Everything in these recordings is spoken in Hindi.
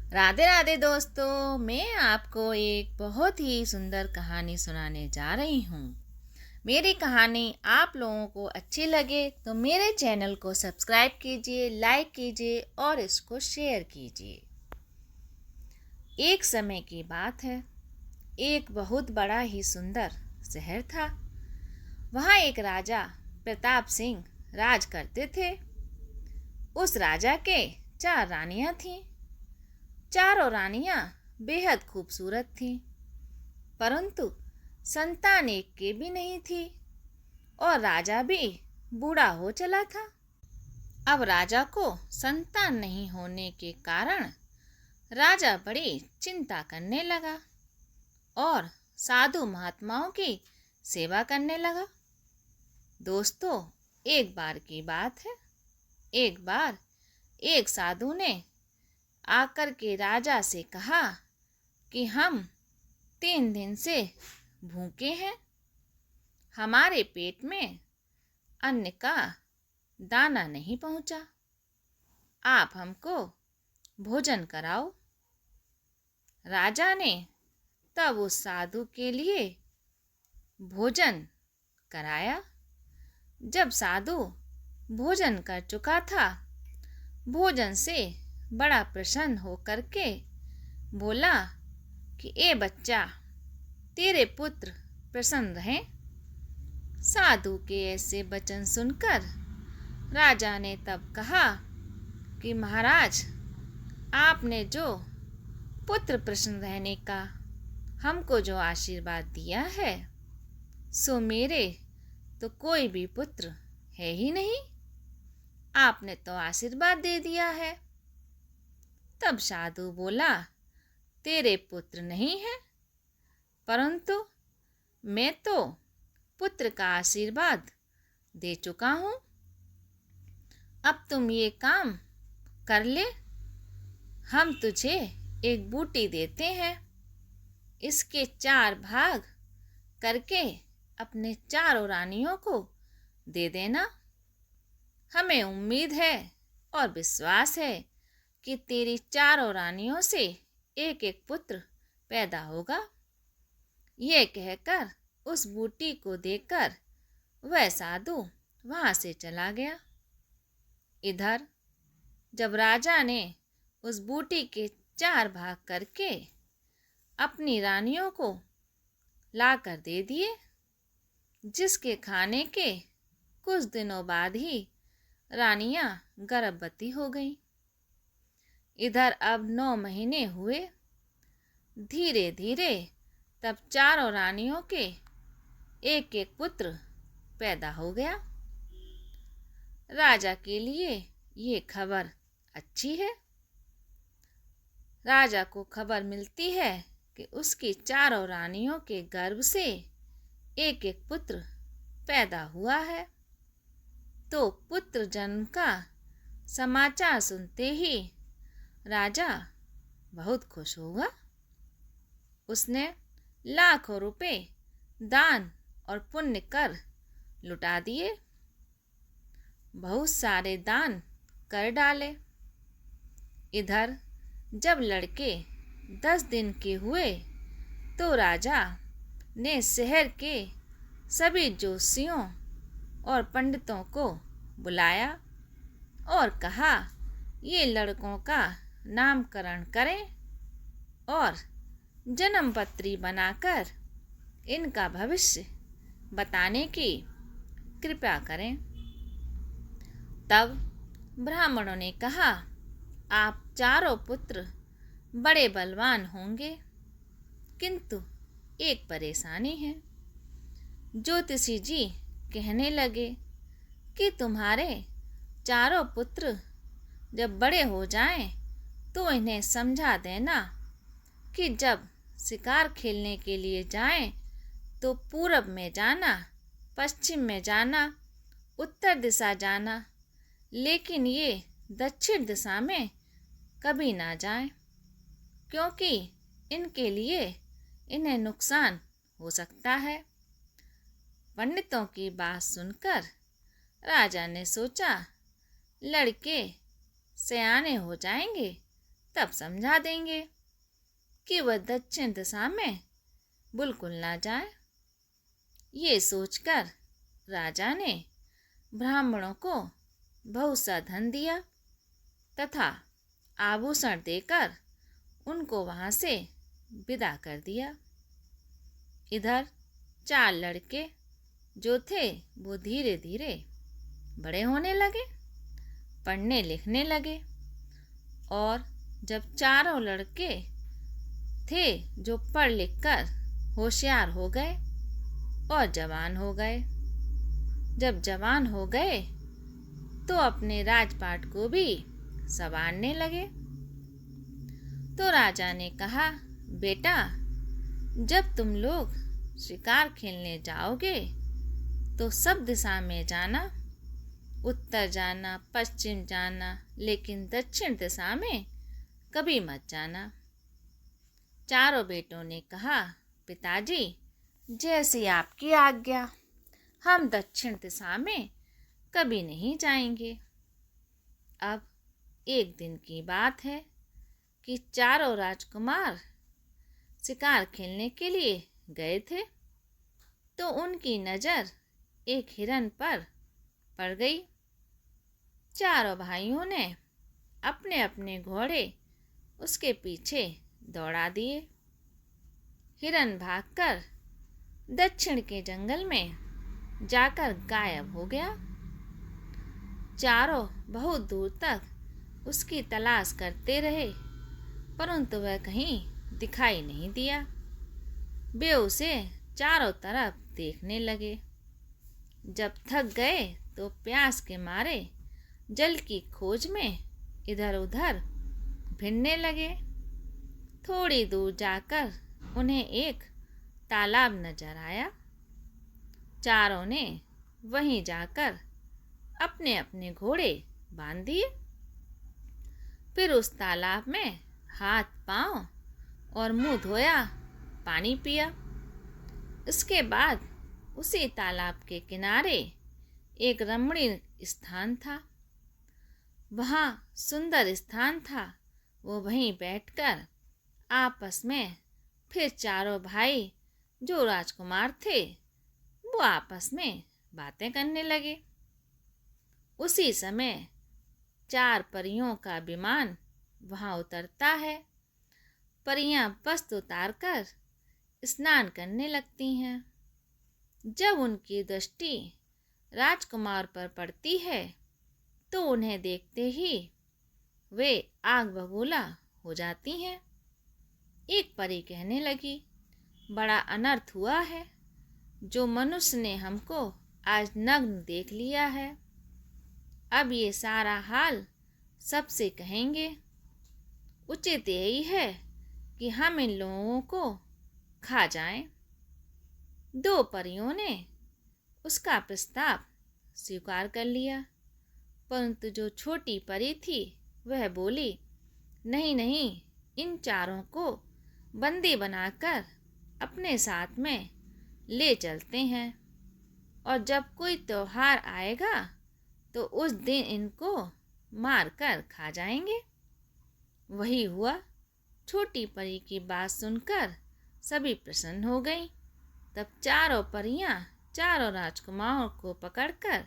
राधे राधे दोस्तों, मैं आपको एक बहुत ही सुंदर कहानी सुनाने जा रही हूँ। मेरी कहानी आप लोगों को अच्छी लगे तो मेरे चैनल को सब्सक्राइब कीजिए, लाइक कीजिए और इसको शेयर कीजिए। एक समय की बात है। एक बहुत बड़ा ही सुंदर शहर था। वहाँ एक राजा प्रताप सिंह राज करते थे। उस राजा के 4 रानियां थीं। चारों रानियां बेहद खूबसूरत थीं, परंतु संतान एक के भी नहीं थी और राजा भी बूढ़ा हो चला था। अब राजा को संतान नहीं होने के कारण राजा बड़ी चिंता करने लगा और साधु महात्माओं की सेवा करने लगा। दोस्तों, एक बार की बात है। एक बार एक साधु ने आकर के राजा से कहा कि हम 3 दिन से भूखे हैं। हमारे पेट में अन्न का दाना नहीं पहुंचा। आप हमको भोजन कराओ। राजा ने तब उस साधु के लिए भोजन कराया। जब साधु भोजन कर चुका था, भोजन से बड़ा प्रसन्न होकर के बोला कि ए बच्चा, तेरे पुत्र प्रसन्न रहें। साधु के ऐसे वचन सुनकर राजा ने तब कहा कि महाराज, आपने जो पुत्र प्रसन्न रहने का हमको जो आशीर्वाद दिया है, सो मेरे तो कोई भी पुत्र है ही नहीं। आपने तो आशीर्वाद दे दिया है। तब साधु बोला, तेरे पुत्र नहीं है, परंतु मैं तो पुत्र का आशीर्वाद दे चुका हूँ। अब तुम ये काम कर ले। हम तुझे एक बूटी देते हैं। इसके 4 भाग करके अपने चारों रानियों को दे देना। हमें उम्मीद है और विश्वास है कि तेरी चारों रानियों से एक एक पुत्र पैदा होगा। ये कहकर उस बूटी को देकर वह साधु वहाँ से चला गया। इधर जब राजा ने उस बूटी के 4 भाग करके अपनी रानियों को लाकर दे दिए, जिसके खाने के कुछ दिनों बाद ही रानियां गर्भवती हो गईं। इधर अब 9 महीने हुए। धीरे धीरे तब चारों रानियों के एक एक पुत्र पैदा हो गया। राजा के लिए ये खबर अच्छी है। राजा को खबर मिलती है कि उसकी चारों रानियों के गर्भ से एक एक पुत्र पैदा हुआ है। तो पुत्र जन्म का समाचार सुनते ही राजा बहुत खुश हुआ। उसने लाखों रुपए दान और पुण्य कर लुटा दिए। बहुत सारे दान कर डाले। इधर जब लड़के 10 दिन के हुए तो राजा ने शहर के सभी ज्योतिषियों और पंडितों को बुलाया और कहा, ये लड़कों का नामकरण करें और जन्मपत्री बनाकर इनका भविष्य बताने की कृपा करें। तब ब्राह्मणों ने कहा, आप चारों पुत्र बड़े बलवान होंगे, किंतु एक परेशानी है। ज्योतिषी जी कहने लगे कि तुम्हारे चारों पुत्र जब बड़े हो जाएं तो इन्हें समझा देना कि जब शिकार खेलने के लिए जाएं तो पूरब में जाना, पश्चिम में जाना, उत्तर दिशा जाना, लेकिन ये दक्षिण दिशा में कभी ना जाएं, क्योंकि इनके लिए इन्हें नुकसान हो सकता है। पंडितों की बात सुनकर राजा ने सोचा, लड़के सयाने हो जाएंगे तब समझा देंगे कि वह दक्षिण दिशा में बिल्कुल ना जाए। ये सोचकर राजा ने ब्राह्मणों को बहुत सा धन दिया तथा आभूषण देकर उनको वहाँ से विदा कर दिया। इधर 4 लड़के जो थे वो धीरे धीरे बड़े होने लगे, पढ़ने लिखने लगे और जब चारों लड़के थे जो पढ़ लिख कर होशियार हो गए और जवान हो गए। जब जवान हो गए तो अपने राजपाट को भी संवारने लगे। तो राजा ने कहा, बेटा, जब तुम लोग शिकार खेलने जाओगे तो सब दिशा में जाना, उत्तर जाना, पश्चिम जाना, लेकिन दक्षिण दिशा में कभी मत जाना। चारों बेटों ने कहा, पिताजी, जैसी आपकी आज्ञा, हम दक्षिण दिशा में कभी नहीं जाएंगे। अब एक दिन की बात है कि चारों राजकुमार शिकार खेलने के लिए गए थे तो उनकी नज़र एक हिरन पर पड़ गई। चारों भाइयों ने अपने अपने घोड़े उसके पीछे दौड़ा दिए। हिरन भागकर दक्षिण के जंगल में जाकर गायब हो गया। चारों बहुत दूर तक उसकी तलाश करते रहे परंतु वह कहीं दिखाई नहीं दिया। वे उसे चारों तरफ देखने लगे। जब थक गए तो प्यास के मारे जल की खोज में इधर उधर भिड़ने लगे। थोड़ी दूर जाकर उन्हें एक तालाब नजर आया। चारों ने वहीं जाकर अपने अपने घोड़े बांध दिए। फिर उस तालाब में हाथ पांव और मुंह धोया, पानी पिया। इसके बाद उसी तालाब के किनारे एक रमणीय स्थान था। वहाँ सुंदर स्थान था। वो वहीं बैठकर आपस में फिर चारों भाई जो राजकुमार थे वो आपस में बातें करने लगे। उसी समय 4 परियों का विमान वहाँ उतरता है। परियां वस्त्र उतारकर स्नान करने लगती हैं। जब उनकी दृष्टि राजकुमार पर पड़ती है तो उन्हें देखते ही वे आग बबूला हो जाती हैं। एक परी कहने लगी, बड़ा अनर्थ हुआ है, जो मनुष्य ने हमको आज नग्न देख लिया है। अब ये सारा हाल सबसे कहेंगे। उचित यही है कि हम इन लोगों को खा जाएं। 2 परियों ने उसका प्रस्ताव स्वीकार कर लिया परंतु जो छोटी परी थी वह बोली, नहीं नहीं, इन चारों को बंदी बनाकर अपने साथ में ले चलते हैं और जब कोई त्योहार आएगा तो उस दिन इनको मार कर खा जाएंगे। वही हुआ। छोटी परी की बात सुनकर सभी प्रसन्न हो गईं। तब चारों परियां चारों राजकुमारों को पकड़कर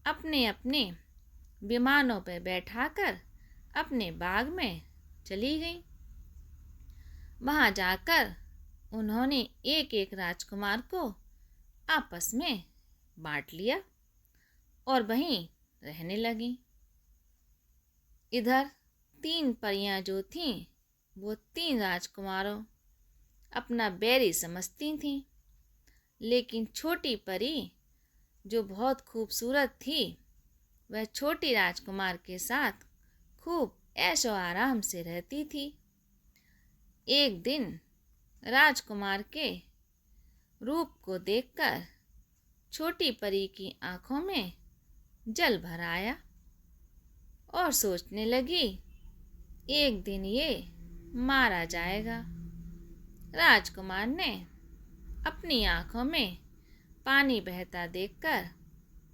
अपने अपने विमानों पर बैठाकर अपने बाग में चली गईं। वहां जाकर उन्होंने एक एक राजकुमार को आपस में बांट लिया और वहीं रहने लगी। इधर 3 परियां जो थीं वो 3 राजकुमारों अपना बैरी समझती थीं, लेकिन छोटी परी जो बहुत खूबसूरत थी वह छोटी राजकुमार के साथ खूब ऐशो आराम से रहती थी। एक दिन राजकुमार के रूप को देखकर छोटी परी की आंखों में जल भर आया और सोचने लगी, एक दिन ये मारा जाएगा। राजकुमार ने अपनी आंखों में पानी बहता देखकर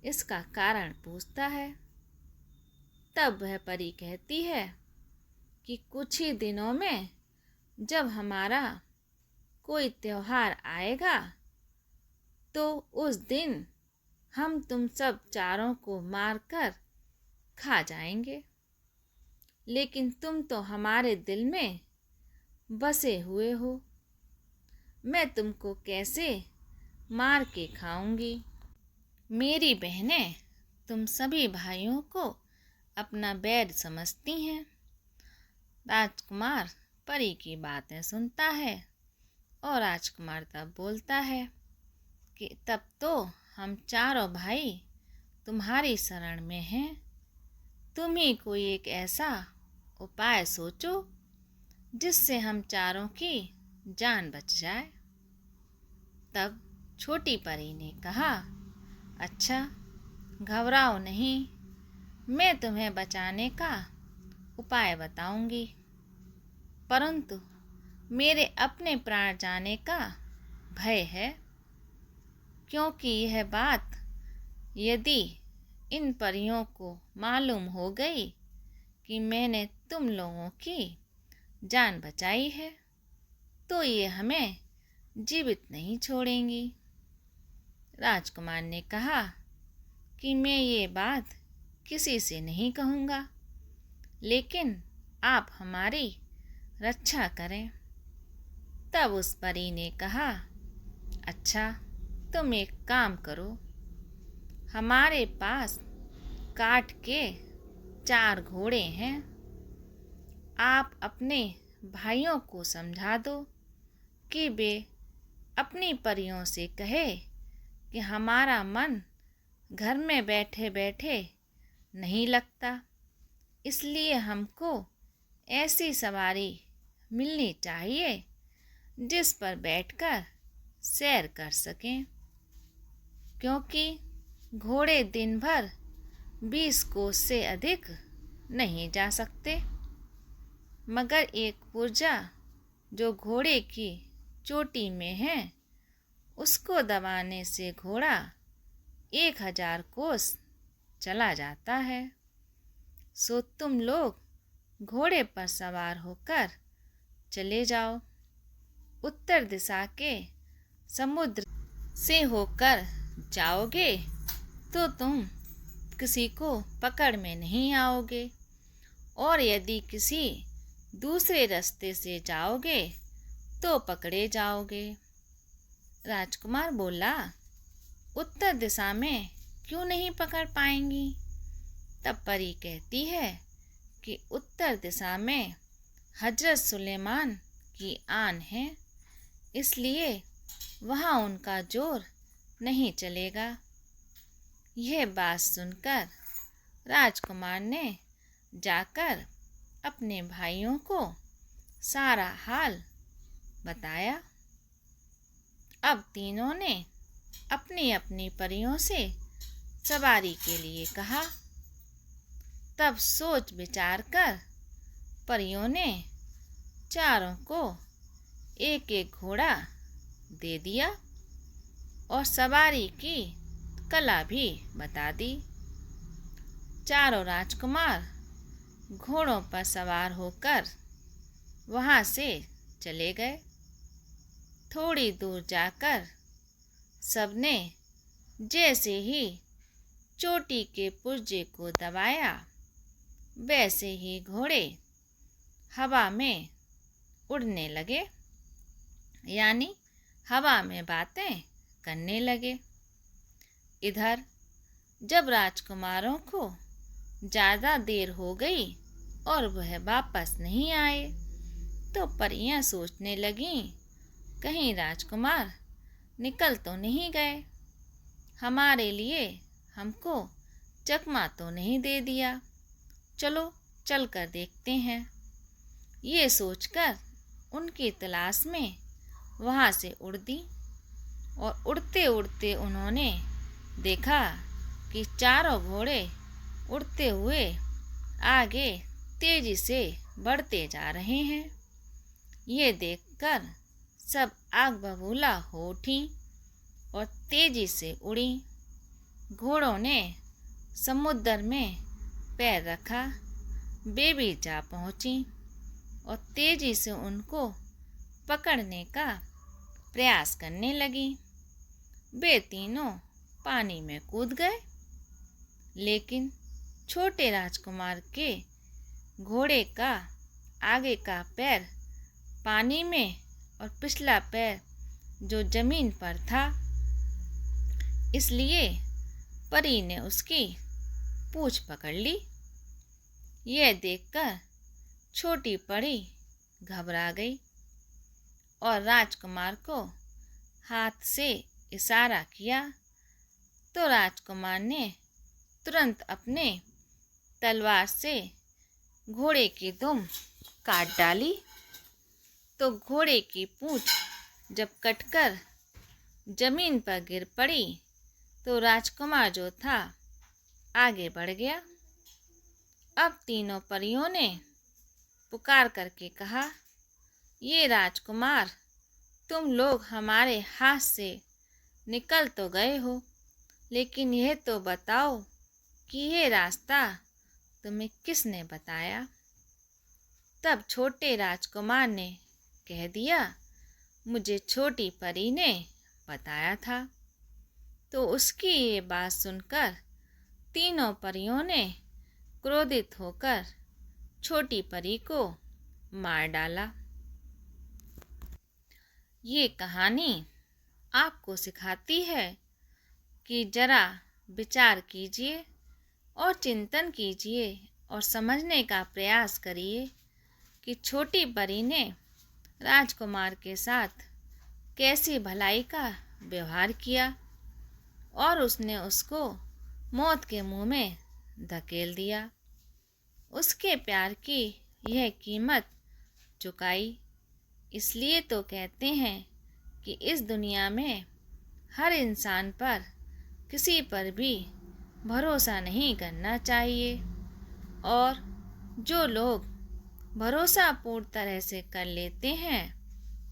इसका कारण पूछता है। तब वह परी कहती है कि कुछ ही दिनों में जब हमारा कोई त्योहार आएगा तो उस दिन हम तुम सब चारों को मारकर खा जाएंगे, लेकिन तुम तो हमारे दिल में बसे हुए हो। मैं तुमको कैसे मार के खाऊंगी? मेरी बहनें तुम सभी भाइयों को अपना बैर समझती हैं। राजकुमार परी की बातें सुनता है और राजकुमार तब बोलता है कि तब तो हम चारों भाई तुम्हारी शरण में हैं। तुम ही कोई एक ऐसा उपाय सोचो जिससे हम चारों की जान बच जाए। तब छोटी परी ने कहा, अच्छा, घबराओ नहीं, मैं तुम्हें बचाने का उपाय बताऊंगी, परंतु मेरे अपने प्राण जाने का भय है, क्योंकि यह बात यदि इन परियों को मालूम हो गई कि मैंने तुम लोगों की जान बचाई है तो ये हमें जीवित नहीं छोड़ेंगी। राजकुमार ने कहा कि मैं ये बात किसी से नहीं कहूँगा, लेकिन आप हमारी रक्षा करें। तब उस परी ने कहा, अच्छा, तुम एक काम करो, हमारे पास काठ के 4 घोड़े हैं, आप अपने भाइयों को समझा दो कि वे अपनी परियों से कहे कि हमारा मन घर में बैठे बैठे नहीं लगता, इसलिए हमको ऐसी सवारी मिलनी चाहिए जिस पर बैठकर सैर कर सकें, क्योंकि घोड़े दिन भर 20 कोस से अधिक नहीं जा सकते, मगर एक पुर्जा जो घोड़े की चोटी में है उसको दबाने से घोड़ा 1000 कोस चला जाता है। सो तुम लोग घोड़े पर सवार होकर चले जाओ। उत्तर दिशा के समुद्र से होकर जाओगे तो तुम किसी को पकड़ में नहीं आओगे, और यदि किसी दूसरे रास्ते से जाओगे तो पकड़े जाओगे। राजकुमार बोला, उत्तर दिशा में क्यों नहीं पकड़ पाएंगी? तब परी कहती है कि उत्तर दिशा में हजरत सुलेमान की आन है, इसलिए वहाँ उनका जोर नहीं चलेगा। यह बात सुनकर राजकुमार ने जाकर अपने भाइयों को सारा हाल बताया। अब तीनों ने अपनी अपनी परियों से सवारी के लिए कहा। तब सोच विचार कर परियों ने चारों को एक एक घोड़ा दे दिया और सवारी की कला भी बता दी। चारों राजकुमार घोड़ों पर सवार होकर वहाँ से चले गए। थोड़ी दूर जाकर सबने जैसे ही चोटी के पुर्जे को दबाया, वैसे ही घोड़े हवा में उड़ने लगे, यानी हवा में बातें करने लगे। इधर जब राजकुमारों को ज़्यादा देर हो गई और वह वापस नहीं आए तो परियां सोचने लगीं, कहीं राजकुमार निकल तो नहीं गए, हमारे लिए हमको चकमा तो नहीं दे दिया, चलो चल कर देखते हैं। ये सोचकर उनकी तलाश में वहाँ से उड़ दी और उड़ते उड़ते उन्होंने देखा कि चारों घोड़े उड़ते हुए आगे तेजी से बढ़ते जा रहे हैं। ये देखकर सब आग बबूला हो उठी और तेजी से उड़ी। घोड़ों ने समुद्र में पैर रखा, वे भी जा पहुँची। और तेजी से उनको पकड़ने का प्रयास करने लगी। वे तीनों पानी में कूद गए, लेकिन छोटे राजकुमार के घोड़े का आगे का पैर पानी में और पिछला पैर जो जमीन पर था, इसलिए परी ने उसकी पूंछ पकड़ ली। यह देखकर छोटी परी घबरा गई और राजकुमार को हाथ से इशारा किया, तो राजकुमार ने तुरंत अपने तलवार से घोड़े की दुम काट डाली। तो घोड़े की पूंछ जब कटकर जमीन पर गिर पड़ी तो राजकुमार जो था आगे बढ़ गया। अब तीनों परियों ने पुकार करके कहा, ये राजकुमार, तुम लोग हमारे हाथ से निकल तो गए हो, लेकिन यह तो बताओ कि यह रास्ता तुम्हें किसने बताया। तब छोटे राजकुमार ने कह दिया, मुझे छोटी परी ने बताया था। तो उसकी ये बात सुनकर तीनों परियों ने क्रोधित होकर छोटी परी को मार डाला। ये कहानी आपको सिखाती है कि जरा विचार कीजिए और चिंतन कीजिए और समझने का प्रयास करिए कि छोटी परी ने राजकुमार के साथ कैसी भलाई का व्यवहार किया और उसने उसको मौत के मुंह में धकेल दिया। उसके प्यार की यह कीमत चुकाई। इसलिए तो कहते हैं कि इस दुनिया में हर इंसान पर किसी पर भी भरोसा नहीं करना चाहिए, और जो लोग भरोसा पूर्ण तरह से कर लेते हैं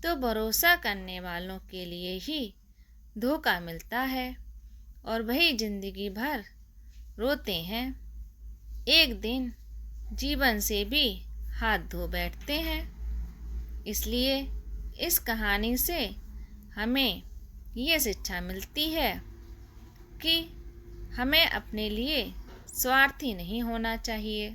तो भरोसा करने वालों के लिए ही धोखा मिलता है और वही जिंदगी भर रोते हैं। एक दिन जीवन से भी हाथ धो बैठते हैं। इसलिए इस कहानी से हमें ये शिक्षा मिलती है कि हमें अपने लिए स्वार्थी नहीं होना चाहिए।